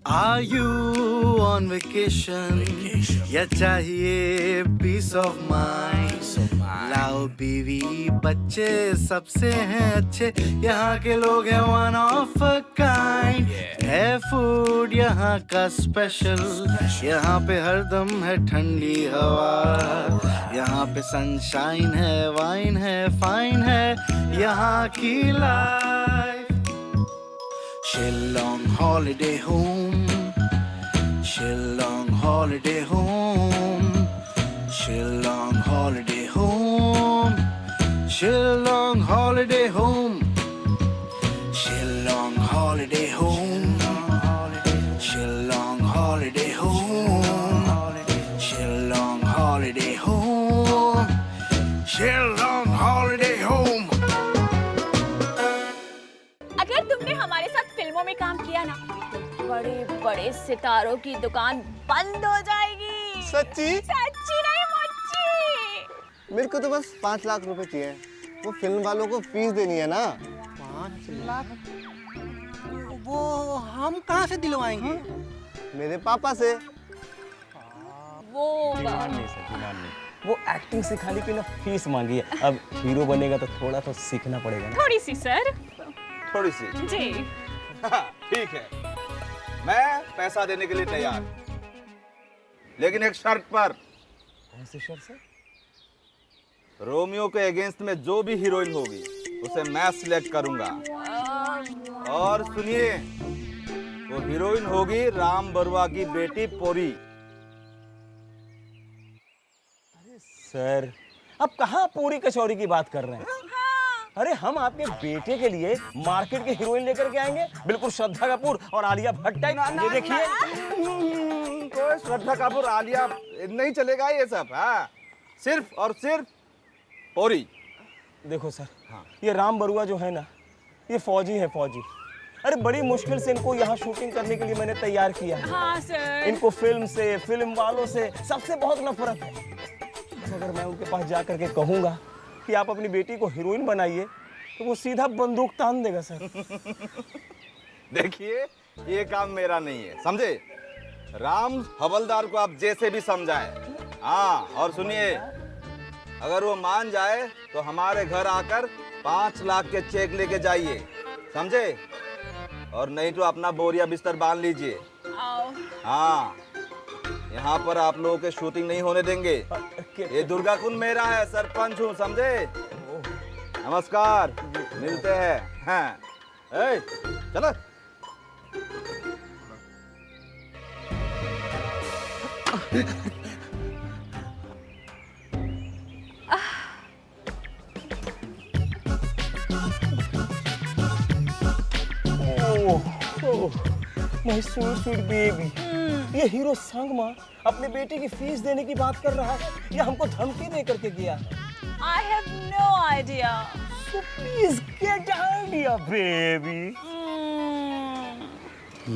Are you on vacation? या चाहिए peace of mind? लाओ बीवी बच्चे सबसे हैं अच्छे, यहाँ के लोग हैं one of a kind. है फूड यहाँ का स्पेशल, यहाँ पे हरदम है ठंडी हवा, यहाँ पे सनशाइन है, वाइन है, फाइन है यहाँ की life. Shillong holiday home, Shillong holiday home, Shillong holiday home, Shillong holiday home, Shillong holiday home, Shillong holiday home, Shillong holiday home, Shillong holiday home. अगर तुमने हमारे साथ फिल्मों में काम किया ना, बड़े बड़े सितारों की दुकान बंद हो जाएगी. सच्ची? सच्ची नहीं मुच्ची. मेरे को तो बस 5 लाख रुपए चाहिए. वो फिल्म वालों को फीस देनी है ना. 5 लाख? वो हम कहाँ से दिलवाएंगे? मेरे पापा से. वो डिमांड नहीं सर, डिमांड नहीं. वो एक्टिंग सिखाने की ना फीस मांगी है. अब हीरो बनेगा तो थोड़ा तो सीखना पड़ेगा ना. थोड़ी सी सर. थोड़ी सी. जी. ठीक है, मैं पैसा देने के लिए तैयार, लेकिन एक शर्त पर. कौन सी शर्त सर? रोमियो के अगेंस्ट में जो भी हीरोइन होगी उसे मैं सिलेक्ट करूंगा. और सुनिए, वो हीरोइन होगी राम बरुआ की बेटी पोरी. सर अब कहाँ पूरी कचौरी की बात कर रहे हैं? अरे हम आपके बेटे के लिए मार्केट के हीरोइन लेकर के आएंगे, बिल्कुल श्रद्धा कपूर और आलिया भट्ट टाइप. ये देखिए. कोई श्रद्धा कपूर आलिया नहीं चलेगा ये सब. हाँ, सिर्फ और सिर्फ पोरी. देखो सर, ये राम बरुआ जो है ना, ये फौजी है, फौजी. अरे बड़ी मुश्किल से इनको यहाँ शूटिंग करने के लिए मैंने तैयार किया है. हाँ सर. इनको फिल्म से, फिल्म वालों से, सबसे बहुत नफरत है. अगर मैं उनके पास जा करके कहूँगा कि आप अपनी बेटी को हीरोइन बनाइए, तो वो सीधा बंदूक तान देगा सर. देखिए, ये काम मेरा नहीं है, समझे? राम हवलदार को आप जैसे भी समझाएं. हाँ, और सुनिए, अगर वो मान जाए तो हमारे घर आकर 5 लाख के चेक लेके जाइए, समझे? और नहीं तो अपना बोरिया बिस्तर बांध लीजिए. हाँ, यहाँ पर आप लोगों के शूटिंग नहीं होने देंगे. ये दुर्गा कुंड मेरा है, सरपंच हूँ, समझे? नमस्कार, मिलते हैं. हाँ, चलो. My sweet sweet baby. ये हीरो संगमा अपने बेटे की फीस देने की बात कर रहा है, या हमको धमकी दे करके गया? I have no idea. So please get idea, baby.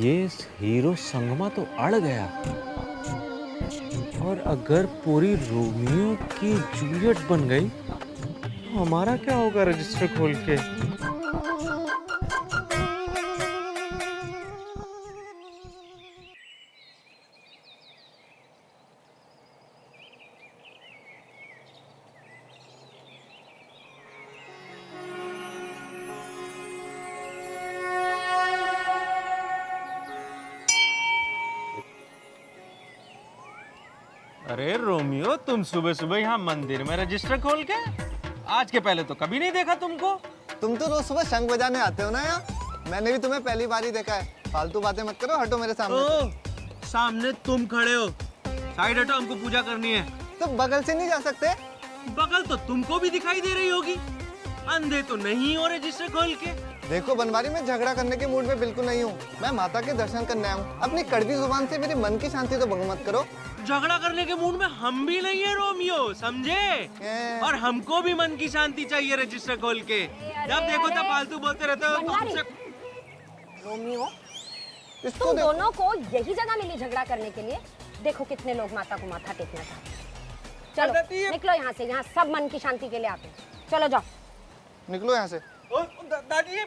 ये हीरो संगमा तो अड़ गया, और अगर पूरी रोमियो की जूलियट बन गई तो हमारा क्या होगा रजिस्टर खोल के? अरे रोमियो, तुम सुबह सुबह यहाँ मंदिर में रजिस्टर खोल के? आज के पहले तो कभी नहीं देखा तुमको. तुम तो रोज सुबह शंख बजाने आते हो ना यार. मैंने भी तुम्हें पहली बार ही देखा है. फालतू बातें मत करो, हटो मेरे सामने. ओ, सामने तुम खड़े हो, साइड हटो, हमको पूजा करनी है. तो बगल से नहीं जा सकते? बगल तो तुमको भी दिखाई दे रही होगी. अंधे तो नहीं हो रजिस्टर खोल के. देखो बनवारी, मैं झगड़ा करने के मूड में बिल्कुल नहीं हूँ. मैं माता के दर्शन करने आया हूँ. अपनी कड़वी जुबान से मेरे मन की शांति तो भंग मत करो. झगड़ा करने के मूड में हम भी नहीं है रोमियो, समझे? और हमको भी मन की शांति चाहिए रजिस्टर खोल के. जब देखो तब फालतू बोलते रहते हो. रोमियो, इसको तुम दोनों को यही जगह मिली झगड़ा करने के लिए. देखो कितने लोग माता को माथा टेकना चाहते हैं. चलो निकलो यहाँ से. यहाँ सब मन की शांति के लिए आते हैं. चलो जाओ, निकलो यहाँ से. दादी,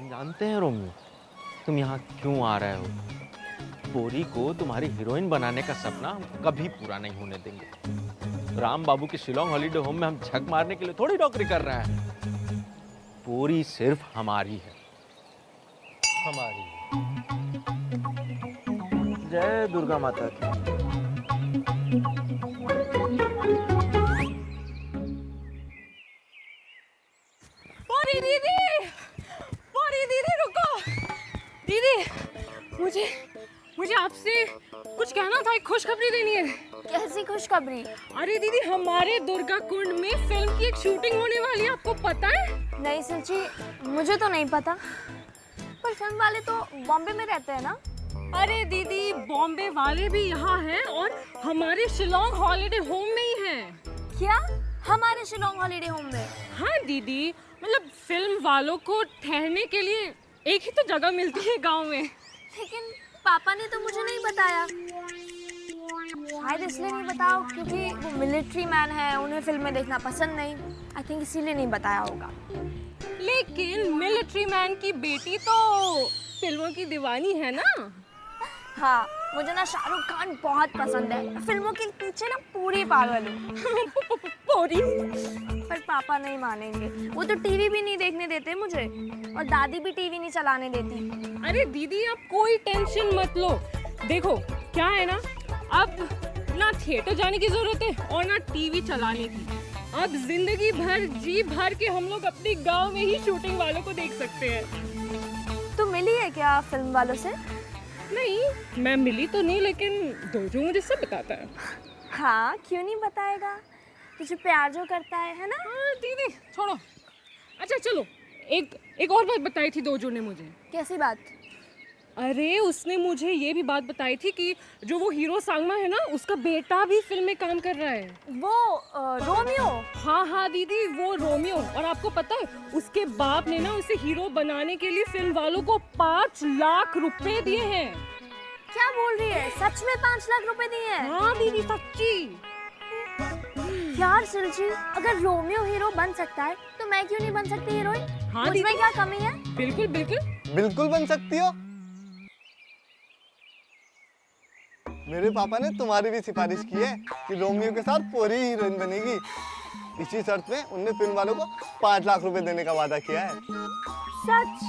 जानते हैं रोमियो, तुम यहाँ क्यों आ रहे हो? पोरी को तुम्हारी हीरोइन बनाने का सपना हम कभी पूरा नहीं होने देंगे। राम बाबू के शिलोंग हॉलीडे होम में हम झक मारने के लिए थोड़ी नौकरी कर रहे हैं। पोरी सिर्फ हमारी है, हमारी है। जय दुर्गा माता की। पोरी दीदी, पोरी दीदी रुको। दीदी, मुझे आपसे कुछ कहना था, एक खुशखबरी देनी है। कैसी खुशखबरी? अरे दीदी, हमारे दुर्गा कुंड में फिल्म की एक शूटिंग होने वाली है, आपको पता है? नहीं सच्ची, मुझे तो नहीं पता। पर फिल्म वाले तो बॉम्बे में रहते हैं ना? अरे दीदी, बॉम्बे वाले भी यहाँ हैं और हमारे शिलोंग हॉलीडे होम में ही हैं। क्या? हमारे शिलोंग हॉलीडे होम में? हाँ दीदी, मतलब फिल्म वालों को ठहरने के लिए एक ही तो जगह मिलती है गांव में। लेकिन पापा ने तो मुझे नहीं बताया। शायद इसलिए नहीं बताओ क्योंकि वो मिलिट्री मैन है, उन्हें फिल्में देखना पसंद नहीं। आई थिंक इसीलिए नहीं बताया होगा। लेकिन मिलिट्री मैन की बेटी तो फिल्मों की दीवानी है ना? हाँ, मुझे ना शाहरुख खान बहुत पसंद है। फिल्मों के पीछे ना पूरी पागल हूँ। पूरी? पर पापा नहीं मानेंगे, वो तो टीवी भी नहीं देखने देते मुझे, और दादी भी टीवी नहीं चलाने देती। अरे दीदी, आप कोई टेंशन मत लो। देखो क्या है ना, अब ना थिएटर जाने की जरूरत है और ना टीवी चलाने की। अब जिंदगी भर जी भर के हम लोग अपने गांव में ही शूटिंग वालों को देख सकते हैं। तो मिली है क्या फिल्म वालों से? नहीं, मैं मिली तो नहीं, लेकिन दोजो मुझे सब बताता है। हाँ, क्यों नहीं बताएगा? तुझे प्यार जो करता है ना? हाँ दीदी, छोड़ो। अच्छा चलो, एक और बात बताई थी दोजो ने मुझे। कैसी बात? अरे उसने मुझे ये भी बात बताई थी कि जो वो हीरो सांगमा है ना, उसका बेटा भी फिल्म में काम कर रहा है। वो रोमियो? हाँ दीदी, वो रोमियो। और आपको पता है, उसके बाप ने ना उसे हीरो बनाने के लिए फिल्म वालों को 5 लाख रुपए दिए हैं। क्या बोल रही है? सच में 5 लाख रुपए दिए हैं? हाँ दीदी, सच्ची। यार सुलझी, अगर रोमियो हीरो बन सकता है तो मैं क्यों नहीं बन सकती हीरोइन? हाँ मुझ में क्या कमी है? बिल्कुल बिल्कुल बिल्कुल बन सकती हो। मेरे पापा ने तुम्हारी भी सिफारिश की है कि रोमियो के साथ पोरी हीरोइन बनेगी। इसी शर्त में उनने फिल्म वालों को 5 लाख रुपए देने का वादा किया है। सच?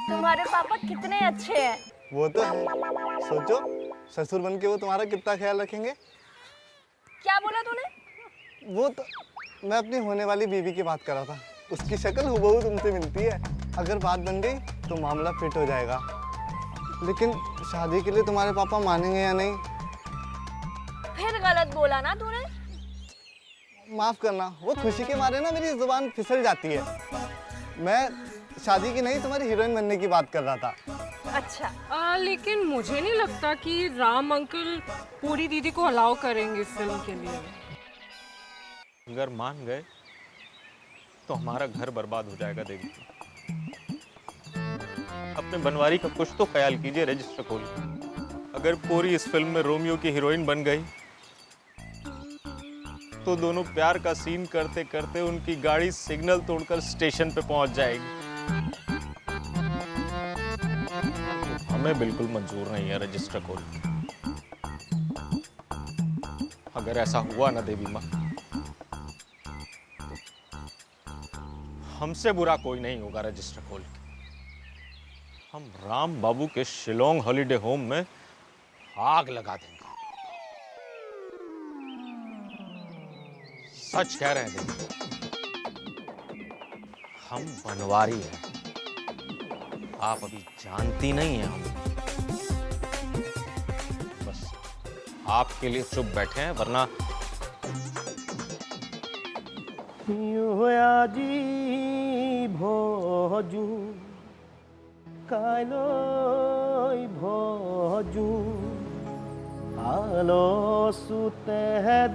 तुम्हारे पापा कितने अच्छे हैं। वो तो है। सोचो, ससुर बन के वो तुम्हारा कितना ख्याल रखेंगे। क्या बोला तूने? वो तो मैं अपनी होने वाली बीवी की बात कर रहा था। उसकी शक्ल हुबहू तुमसे मिलती है। अगर बात बन गई तो मामला फिट हो जाएगा। लेकिन शादी के लिए तुम्हारे पापा मानेंगे या नहीं? फिर गलत बोला ना तूने? माफ करना, वो खुशी के मारे ना मेरी जुबान फिसल जाती है। मैं शादी की नहीं, तुम्हारी हीरोइन बनने की बात कर रहा था। अच्छा। लेकिन मुझे नहीं लगता कि राम अंकल पूरी दीदी को अलाउ करेंगे फिल्म के लिए। अगर मान गए तो हमारा घर बर्बाद हो जाएगा देवी। अपने बनवारी का कुछ तो ख्याल कीजिए रजिस्टर खोल। अगर पूरी इस फिल्म में रोमियो की हीरोइन बन गई तो दोनों प्यार का सीन करते करते उनकी गाड़ी सिग्नल तोड़कर स्टेशन पे पहुंच जाएगी। हमें बिल्कुल मंजूर नहीं है रजिस्टर खोल। अगर ऐसा हुआ ना देवी माँ, हमसे बुरा कोई नहीं होगा रजिस्टर खोल के। हम राम बाबू के शिलोंग हॉलीडे होम में आग लगा देंगे। सच कह रहे हैं देवी, हम बनवारी हैं। आप अभी जानती नहीं हैं हम। बस आपके लिए चुप बैठे हैं, वरना আজি ভজু কাইলৈ ভজু আলসুতে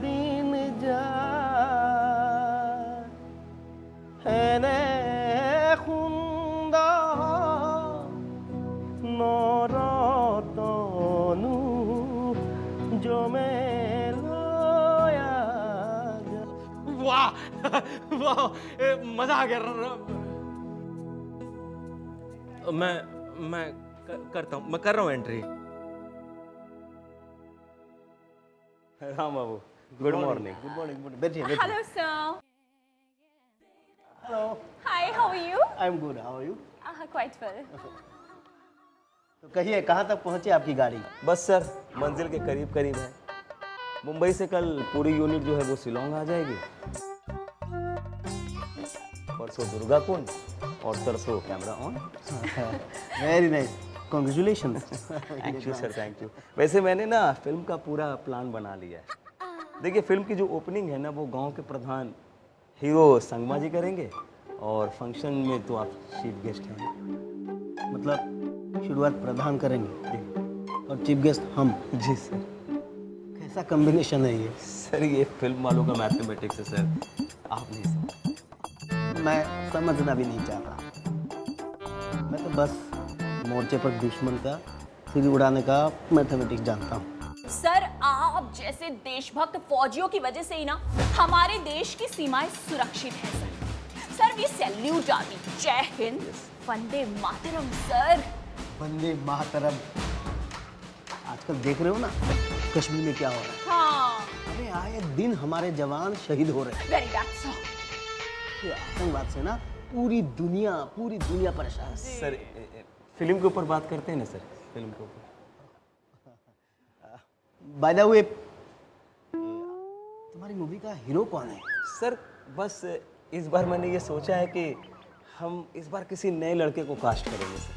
দিন যায় এনে সুন্দৰ নৰতনু জমে वाह वाह, मजा आ गया। मैं करता हूँ, मैं कर रहा हूँ entry. Ram Babu, good morning. Good morning, बैठिए Hello, sir. Hello, Hi, how are you? I am good, how are you? Quite well. तो कहिए कहाँ तक पहुँची आपकी गाड़ी? बस सर, मंजिल के करीब करीब है। मुंबई से कल पूरी यूनिट जो है वो शिलोंग आ जाएगी। परसों दुर्गा कुंड और तरसों camera on. Very nice, congratulations. Thank you sir, thank you. वैसे मैंने ना फिल्म का पूरा प्लान बना लिया है। देखिए, फिल्म की जो ओपनिंग है ना वो गांव के प्रधान हीरो संगमा जी करेंगे और फंक्शन में तो आप चीफ गेस्ट हैं। मतलब शुरुआत प्रधान करेंगे और चीफ गेस्ट हम। जी सर। कैसा कॉम्बिनेशन है ये? सर ये फिल्म वालों का मैथमेटिक्स है सर, आप नहीं समझ। मैं समझना भी नहीं चाहता। मैं तो बस मोर्चे पर दुश्मन का सिर उड़ाने का मैथमेटिक्स जानता हूँ। सर, आप जैसे देशभक्त फौजियों की वजह से ही ना हमारे देश की सीमाएं सुरक्षित हैं sir. Sir, we salute army. जय हिंद, वंदे मातरम सर। वंदे मातरम। आजकल देख रहे हो ना कश्मीर में क्या हो रहा है? हाँ, अरे आए दिन हमारे जवान शहीद हो रहे हैं। Very bad sir. ये आतंकवाद से ना पूरी दुनिया परेशान है। सर फिल्म के ऊपर बात करते हैं ना सर, फिल्म के ऊपर। बाय द वे, तुम्हारी मूवी का हीरो कौन है? सर बस इस बार मैंने ये सोचा है कि हम इस बार किसी नए लड़के को कास्ट करेंगे सर।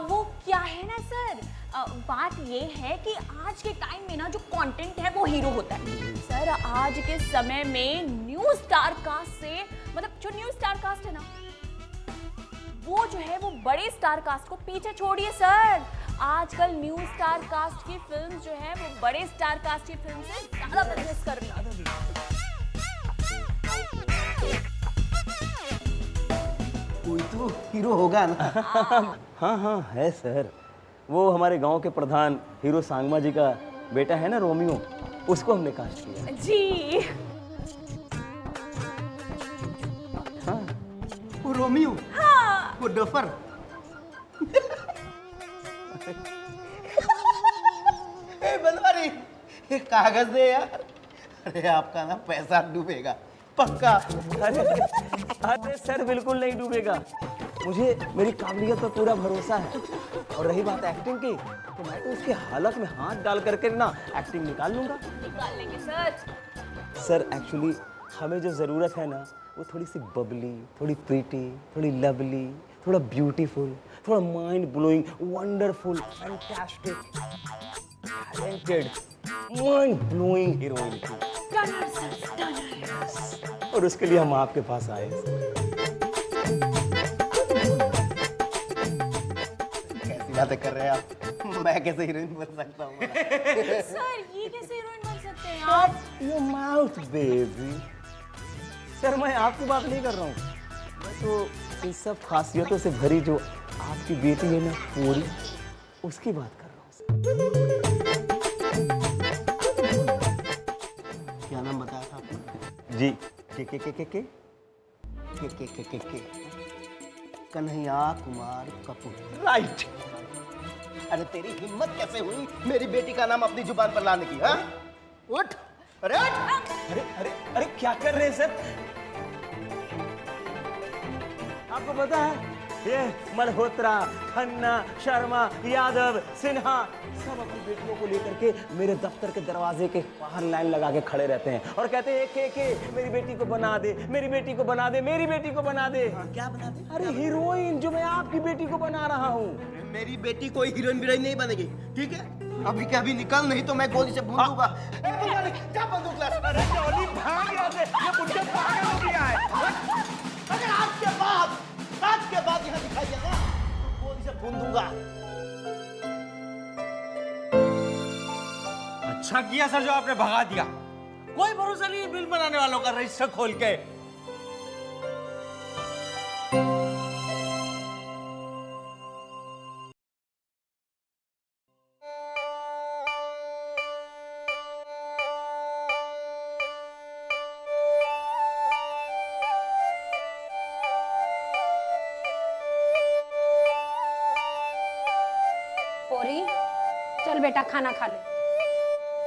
वो क्या है ना सर, बात ये है कि आज के टाइम में ना जो कंटेंट है वो हीरो होता है सर। आज के समय में न्यू स्टार कास्ट से, मतलब जो न्यू स्टार कास्ट है ना वो जो है वो बड़े स्टार कास्ट को पीछे छोड़िए सर। आजकल न्यू स्टार कास्ट की फिल्म जो है वो बड़े स्टार कास्ट की फिल्म से ज्यादा बिजनेस कर रही है। कोई तो हीरो होगा ना? हाँ हाँ है सर, वो हमारे गांव के प्रधान हीरो सांगमा जी का बेटा है ना रोमियो, उसको हमने कास्ट किया। जी हाँ। वो रोमियो? हाँ। वो डफर? ए बनवारी, ये कागज दे यार। अरे आपका ना पैसा डूबेगा पक्का। अरे सर बिल्कुल नहीं डूबेगा, मुझे मेरी काबिलियत पर पूरा भरोसा है। और रही बात एक्टिंग की, तो मैं तो उसके हालत में हाथ डाल करके ना एक्टिंग निकाल लूंगा। निकाल लेंगे सर। सर एक्चुअली हमें जो ज़रूरत है ना वो थोड़ी सी बबली, थोड़ी प्रीटी, थोड़ी लवली, थोड़ा ब्यूटीफुल, थोड़ा mind blowing, wonderful, fantastic, talented, mind blowing heroine थी। Stunner, sir, stunner. और उसके लिए हम आपके पास आए। कैसी बातें कर रहे हैं आप? मैं कैसे हीरोइन बन सकता हूँ? सर, ये कैसे हीरोइन बन सकते हैं आप? Your mouth, baby. सर मैं आपकी बात नहीं कर रहा हूँ, मैं तो इन सब खासियतों से भरी जो आपकी बेटी है ना पूरी, उसकी बात कर रहा हूँ सर। क्या नाम बताया था आपने? जी के कन्हैया कुमार कपूर। राइट। अरे तेरी हिम्मत कैसे हुई मेरी बेटी का नाम अपनी जुबान पर लाने की? हाँ? उठ, अरे उठ। अरे अरे अरे क्या कर रहे हैं सर? आपको पता है ये मल्होत्रा, खन्ना, शर्मा, यादव, सिन्हा सब अपनी बेटियों को लेकर के मेरे दफ्तर के दरवाजे के बाहर लाइन लगा के खड़े रहते हैं और कहते हैं के मेरी बेटी को बना दे, मेरी बेटी को बना दे, मेरी बेटी को बना दे। क्या बना दे? अरे हीरोइन जो मैं आपकी बेटी को बना रहा हूँ। मेरी बेटी कोई हीरोइन वीरोइन नहीं बनेगी, ठीक है? अभी के अभी निकल, नहीं तो मैं गोली से भून दूंगा। क्या बंदूक ला? अरे जॉली भाग यहाँ से, ये बुढ़िया पागल हो गया है। अगर आज के बाद यहाँ दिखाई दिया ना तो गोली से भून दूंगा। अच्छा किया सर जो आपने भगा दिया, कोई भरोसा नहीं है बिल बनाने वालों का रजिस्टर खोल के। बेटा खाना खा ले,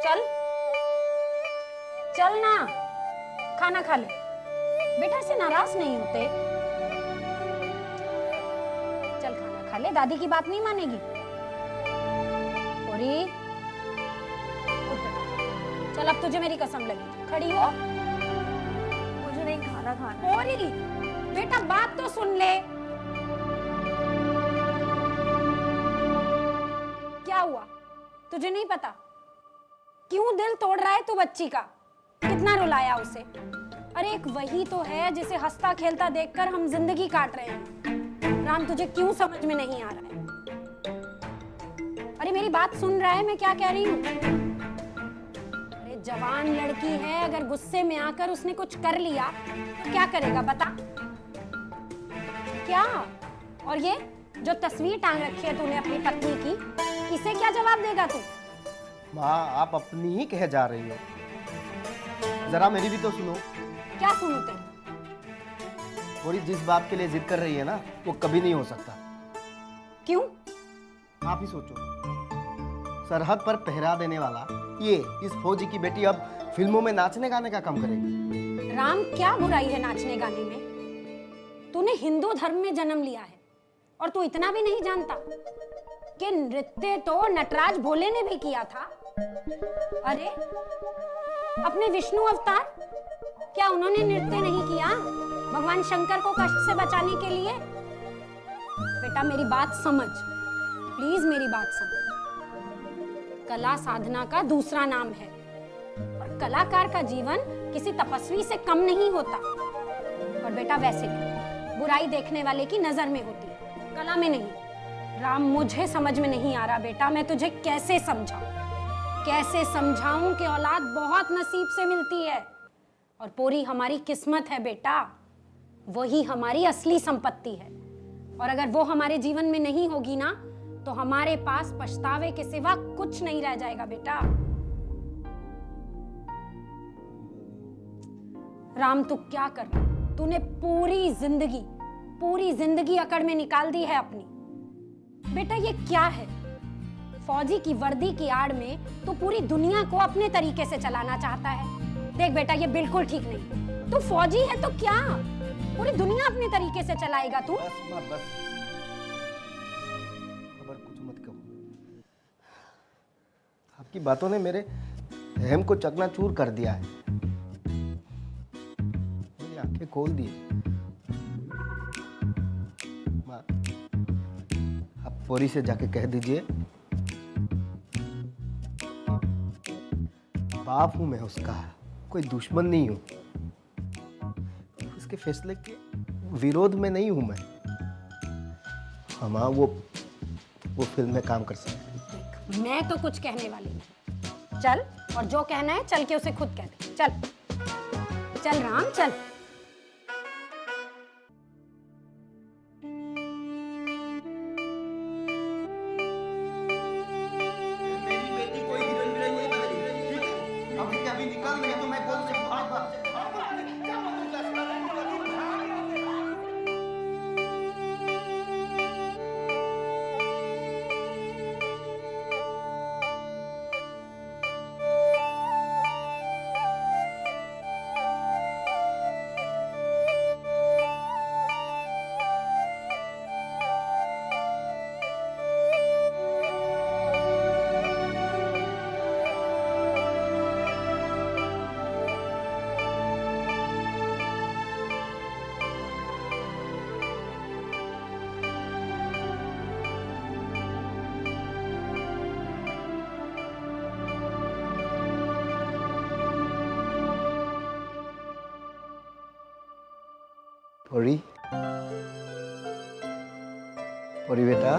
चल चल ना, खाना खा ले बेटा, ऐसे नाराज नहीं होते। चल खाना खा ले, दादी की बात नहीं मानेगी। औरी उठ बेटा, चल अब तुझे मेरी कसम लगी, खड़ी हो। मुझे नहीं खाना खाना। औरी बेटा बात तो सुन ले। क्या हुआ तुझे नहीं पता? क्यों दिल तोड़ रहा है तू बच्ची का? कितना रुलाया उसे? अरे एक वही तो है जिसे हंसता खेलता देखकर हम जिंदगी काट रहे हैं। राम तुझे क्यों समझ में नहीं आ रहा है? अरे मेरी बात सुन रहा है मैं क्या कह रही हूँ? अरे जवान लड़की है, अगर गुस्से में आकर उसने कुछ कर लिया तो क्या करेगा बता? क्या? और ये जो तस्वीर टांग रखी है तूने अपनी पत्नी की, इसे क्या जवाब देगा तू? माँ आप अपनी ही कहे जा रही हो, जरा मेरी भी तो सुनो। क्या सुनू तेरी? थोड़ी जिस बात के लिए जिद कर रही है ना, वो कभी नहीं हो सकता। क्यों? आप ही सोचो, सरहद पर पहरा देने वाला ये इस फौजी की बेटी अब फिल्मों में नाचने गाने का काम करेगी। राम क्या बुराई है नाचने गाने में? तूने हिंदू धर्म में जन्म लिया है और तू इतना भी नहीं जानता कि नृत्य तो नटराज भोले ने भी किया था। अरे अपने विष्णु अवतार, क्या उन्होंने नृत्य नहीं किया भगवान शंकर को कष्ट से बचाने के लिए? बेटा मेरी बात समझ, प्लीज मेरी बात समझ। कला साधना का दूसरा नाम है और कलाकार का जीवन किसी तपस्वी से कम नहीं होता। और बेटा वैसे भी बुराई देखने वाले की नजर में होती है, कला में नहीं। राम मुझे समझ में नहीं आ रहा बेटा, मैं तुझे कैसे समझाऊं? कैसे समझाऊं कि औलाद बहुत नसीब से मिलती है और पूरी हमारी किस्मत है बेटा, वही हमारी असली संपत्ति है। और अगर वो हमारे जीवन में नहीं होगी ना, तो हमारे पास पछतावे के सिवा कुछ नहीं रह जाएगा बेटा। राम तू क्या कर रहा? तूने पूरी जिंदगी अकड़ में निकाल दी है अपनी। बेटा ये क्या है? फौजी की वर्दी की आड़ में तू पूरी दुनिया को अपने तरीके से चलाना चाहता है। देख बेटा ये बिल्कुल ठीक नहीं। तू फौजी है तो क्या पूरी दुनिया अपने तरीके से चलाएगा तू? बस माँ बस, खबर कुछ मत कहो। आपकी बातों ने मेरे अहम को चकनाचूर कर दिया है, मेरी आंखें खोल दी। माँ आप पोरी से जाके कह दीजिए बाप हूं मैं उसका, कोई दुश्मन नहीं हूं। उसके फैसले के विरोध में नहीं हूं मैं। हाँ वो फिल्म में काम कर सकते। मैं तो कुछ कहने वाली नहीं। चल और जो कहना है चल के उसे खुद कह दे। चल चल राम चल। परी परी बेटा,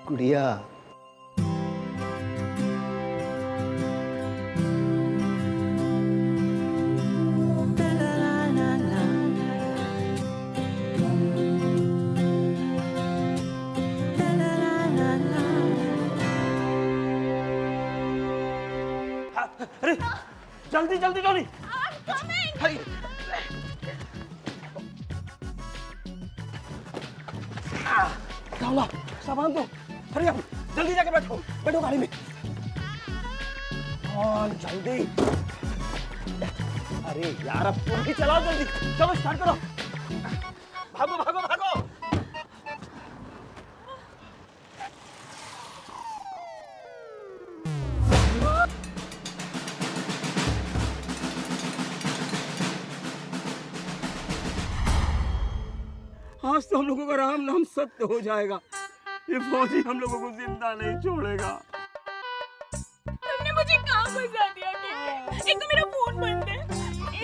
गुड़िया अरे जल्दी जल्दी जल्दी। राहुला सामान दो, हरी अप, जल्दी जाके बैठो, बैठो गाड़ी में। हाँ जल्दी। अरे यार अब तुम भी चलाओ जल्दी, चलो स्टार्ट करो। भागो भागो भागो। आज तो हम लोगों का राम नाम सत्य हो जाएगा। ये फौजी हम लोगों को जिंदा नहीं छोड़ेगा। तुमने मुझे कहाँ फंसा दिया केके? एक तो मेरा फोन बंद है।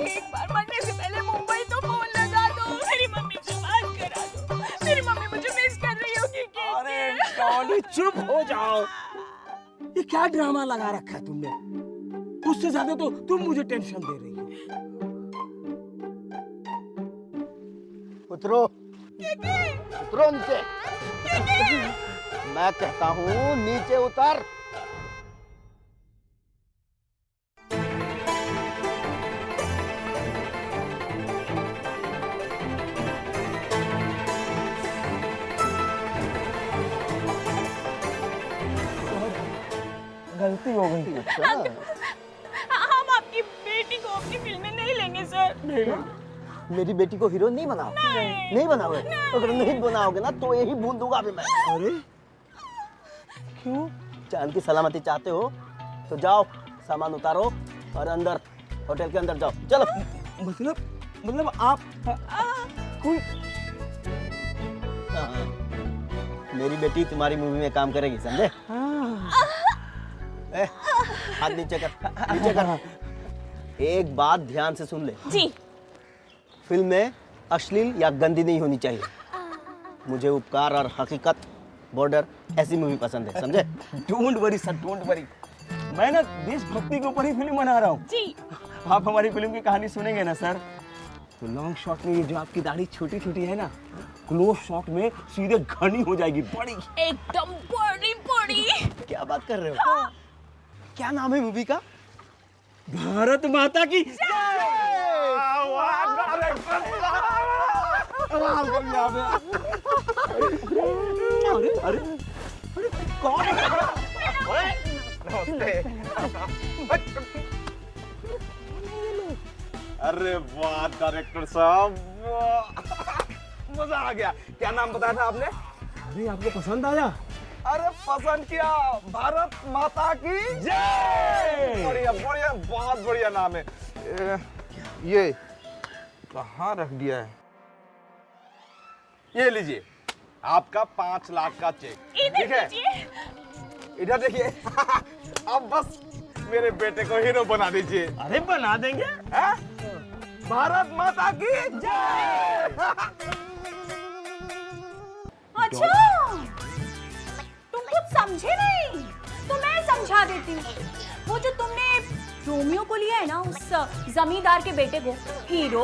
एक बार मरने से पहले मुंबई तो फोन लगा दो, मेरी मम्मी से बात करा दो। मेरी मम्मी मुझे मिस कर रही होगी केके। अरे डॉली चुप हो जाओ। ये क्या ड्रामा लगा रखा है तुमने? उससे ज्यादा तो तुम मुझे टेंशन दे रही हो। उतरो, उतरो नीचे। मैं कहता हूँ नीचे उतर। गलती हो गई। हम आपकी बेटी को अपनी फिल्म में नहीं लेंगे सर। मेरी बेटी को हीरोइन नहीं बनाओगे? नहीं बनाओगे? अगर नहीं बनाओगे ना तो यही भून दूंगा अभी मैं। अरे क्यों? जान की सलामती चाहते हो तो जाओ, सामान उतारो और अंदर, होटल के अंदर जाओ। चलो। मतलब आप कोई? हाँ, मेरी बेटी तुम्हारी मूवी में काम करेगी, समझे? हाथ नीचे कर, नीचे कर। एक बात ध्यान से सुन ले जी। फिल्म में अश्लील या गंदी नहीं होनी चाहिए। मुझे उपकार और हकीकत, बॉर्डर ऐसी मूवी पसंद है, समझे? Don't worry sir, don't worry. मैं ना देशभक्ति के ऊपर ही फिल्म बना रहा हूँ जी। आप हमारी फिल्म की कहानी सुनेंगे ना सर, तो लॉन्ग शॉट में ये जो आपकी दाढ़ी छोटी छोटी है ना, क्लोज शॉट में सीधे घनी हो जाएगी, बड़ी। एकदम बड़ी बड़ी। क्या बात कर रहे हो? क्या नाम है मूवी का? भारत माता की अरे अरे कौन है? अरे वाह डायरेक्टर साहब, मजा आ गया। क्या नाम बताया था आपने? अरे आपको पसंद आया? अरे पसंद किया। भारत माता की जय। बढ़िया बढ़िया, बहुत बढ़िया नाम है। ये कहाँ रख दिया है? ये लीजिए आपका 5 लाख का चेक। ठीक है, इधर देखिए। अब बस मेरे बेटे को हीरो बना दीजिए। अरे बना देंगे। है? भारत माता की जय। अच्छा, तुम कुछ समझे नहीं तो मैं समझा देती हूँ। वो जो तुमने रोमियो को लिया है ना, उस जमींदार के बेटे को हीरो,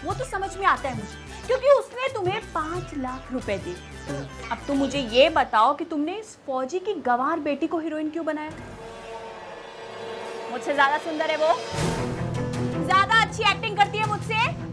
वो तो समझ में आता है मुझे, क्योंकि उसने तुम्हें 5 लाख रुपए दिए। अब तुम मुझे ये बताओ कि तुमने इस फौजी की गंवार बेटी को हीरोइन क्यों बनाया? मुझसे ज्यादा सुंदर है वो, ज्यादा अच्छी एक्टिंग करती है मुझसे।